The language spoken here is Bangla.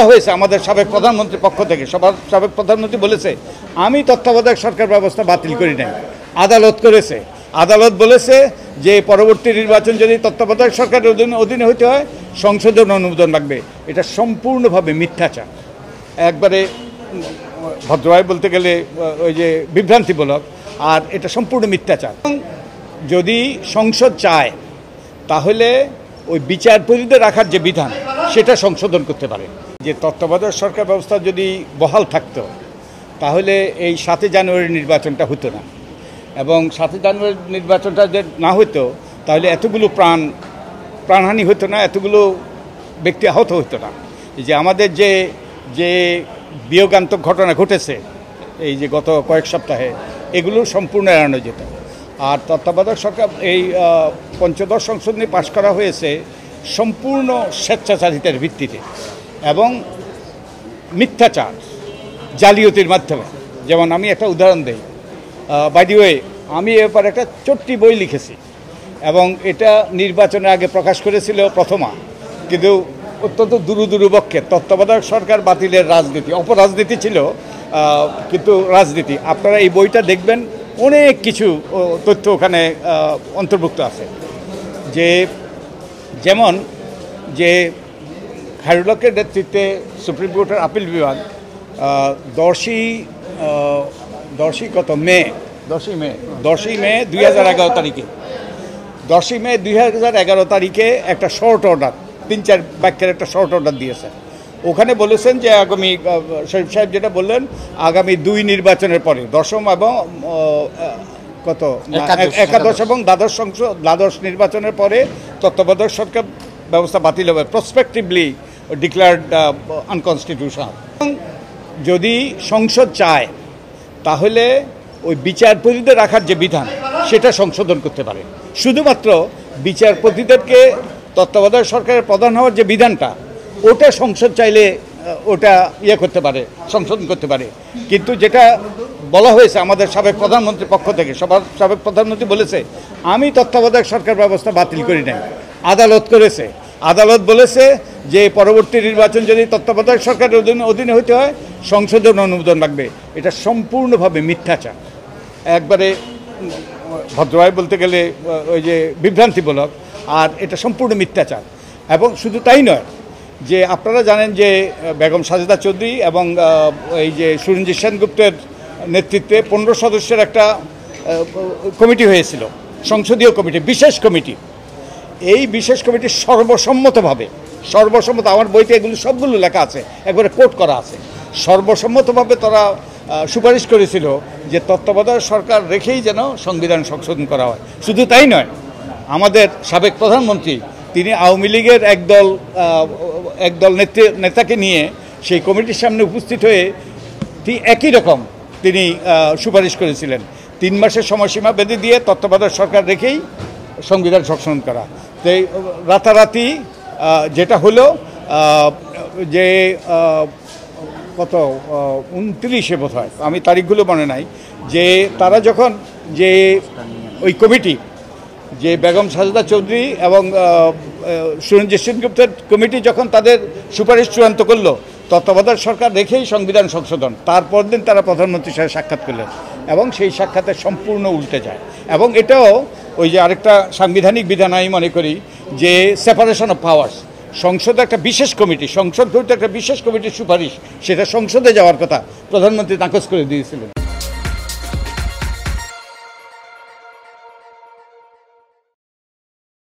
হয়েছে আমাদের সাবেক প্রধানমন্ত্রীর পক্ষ থেকে, সাবেক প্রধানমন্ত্রী বলেছে আমি তত্ত্বাবধায়ক সরকার ব্যবস্থা বাতিল করি নাই, আদালত করেছে। আদালত বলেছে যে পরবর্তী নির্বাচন যদি তত্ত্বাবধায়ক সরকারের অধীনে হইতে হয় সংসদের অনুমোদন লাগবে। এটা সম্পূর্ণভাবে মিথ্যাচার, একবারে ভদ্রভাবে বলতে গেলে ওই যে বিভ্রান্তিমূলক, আর এটা সম্পূর্ণ মিথ্যাচার। যদি সংসদ চায় তাহলে ওই বিচারপতিদের রাখার যে বিধান সেটা সংশোধন করতে পারে। যে তত্ত্বাবধায়ক সরকার ব্যবস্থা যদি বহাল থাকতো তাহলে এই 7 জানুয়ারি নির্বাচনটা হতো না, এবং 7 জানুয়ারি নির্বাচনটা যে না হতো তাহলে এতগুলো প্রাণহানি হতো না, এতগুলো ব্যক্তি আহত হতো না। যে আমাদের যে বিয়োগান্তক ঘটনা ঘটেছে এই যে গত কয়েক সপ্তাহে, এগুলো সম্পূর্ণ এড়ানো যেত। আর তত্ত্বাবধায়ক সরকার এই পঞ্চদশ সংশোধনী পাশ করা হয়েছে সম্পূর্ণ স্বেচ্ছাচারিতার ভিত্তিতে এবং মিথ্যাচার, জালিয়াতির মাধ্যমে। যেমন আমি একটা উদাহরণ দিই, বাই দি ওয়ে আমি এবার একটা ছোট্টি বই লিখেছি এবং এটা নির্বাচনের আগে প্রকাশ করেছিল প্রথমা, কিন্তু অত্যন্ত দুরুপক্ষে তত্ত্বাবধায়ক সরকার বাতিলের রাজনীতি, অপরাজনীতি ছিল, কিন্তু রাজনীতি। আপনারা এই বইটা দেখবেন, অনেক কিছু তথ্য ওখানে অন্তর্ভুক্ত আছে। যেমন যে খায়রুল হকের নেতৃত্বে সুপ্রিম কোর্টের আপিল বিভাগ 10ই মে 2011 তারিখে 10ই মে 2011 তারিখে একটা শর্ট অর্ডার, 3-4 বাক্যের একটা শর্ট অর্ডার দিয়েছে। ওখানে বলেছেন যে আগামী, শরীফ সাহেব যেটা বললেন, আগামী 2 নির্বাচনের পরে 10ম এবং একাদশ এবং দ্বাদশ নির্বাচনের পরে তত্ত্বাবধায়ক সরকার ব্যবস্থা বাতিল হবে, প্রসপেক্টিভলি ডিক্লেয়ার্ড আনকনস্টিটিউশনাল। যদি সংসদ চায় তাহলে ওই বিচারপতিদের রাখার যে বিধান সেটা সংশোধন করতে পারে। শুধুমাত্র বিচারপতিদেরকে তত্ত্বাবধায়ক সরকারের প্রধান হওয়ার যে বিধানটা, ওটা সংসদ চাইলে ওটা করতে পারে, সংশোধন করতে পারে। কিন্তু যেটা বলা হয়েছে আমাদের সাবেক প্রধানমন্ত্রীর পক্ষ থেকে, সাবেক প্রধানমন্ত্রী বলেছে আমি তত্ত্বাবধায়ক সরকার ব্যবস্থা বাতিল করি নাই, আদালত করেছে। আদালত বলেছে যে পরবর্তী নির্বাচন যদি তত্ত্বাবধায়ক সরকারের অধীনে হইতে হয় সংসদের অনুমোদন লাগবে। এটা সম্পূর্ণভাবে মিথ্যাচার, একবারে ভদ্রভাবে বলতে গেলে ওই যে বিভ্রান্তিমূলক, আর এটা সম্পূর্ণ মিথ্যাচার। এবং শুধু তাই নয়, যে আপনারা জানেন যে বেগম সাজেদা চৌধুরী এবং এই যে সুরঞ্জিত সেনগুপ্তের নেতৃত্বে 15 সদস্যের একটা কমিটি হয়েছিল, সংসদীয় কমিটি, বিশেষ কমিটি। এই বিশেষ কমিটি সর্বসম্মতভাবে, আমার বইতে এগুলো সবগুলো লেখা আছে, একবারে কোট করা আছে, সর্বসম্মতভাবে তারা সুপারিশ করেছিল যে তত্ত্বাবধায়ক সরকার রেখেই যেন সংবিধান সংশোধন করা হয়। শুধু তাই নয়, আমাদের সাবেক প্রধানমন্ত্রী তিনি আওয়ামী লীগের একদল নেতাকে নিয়ে সেই কমিটির সামনে উপস্থিত হয়ে একই রকম তিনি সুপারিশ করেছিলেন 3 মাসের সময়সীমা বেঁধে দিয়ে তত্ত্বাবধায়ক সরকার রেখেই সংবিধান সংশোধন করা। তো রাতারাতি যেটা হলো যে 29 বোধ হয়, আমি তারিখগুলো মনে নাই, যে তারা যখন যে ওই কমিটি, যে বেগম সাজেদা চৌধুরী এবং সুরঞ্জিত সেনগুপ্তের কমিটি যখন তাদের সুপারিশ চূড়ান্ত করলো তত্ত্বাবধায়ক সরকার রেখেই সংবিধান সংশোধন, তারপর দিন তারা প্রধানমন্ত্রীর সাথে সাক্ষাৎ করলেন এবং সেই সাক্ষাতে সম্পূর্ণ উল্টে যায়। এবং এটাও ওই যে আরেকটা সাংবিধানিক বিধান আমি মনে করি যে সেপারেশন অফ পাওয়ার্স, সংসদে একটা বিশেষ কমিটি, সংসদ একটা বিশেষ কমিটির সুপারিশ, সেটা সংসদে যাওয়ার কথা প্রধানমন্ত্রী নাকচ করে দিয়েছিলেন।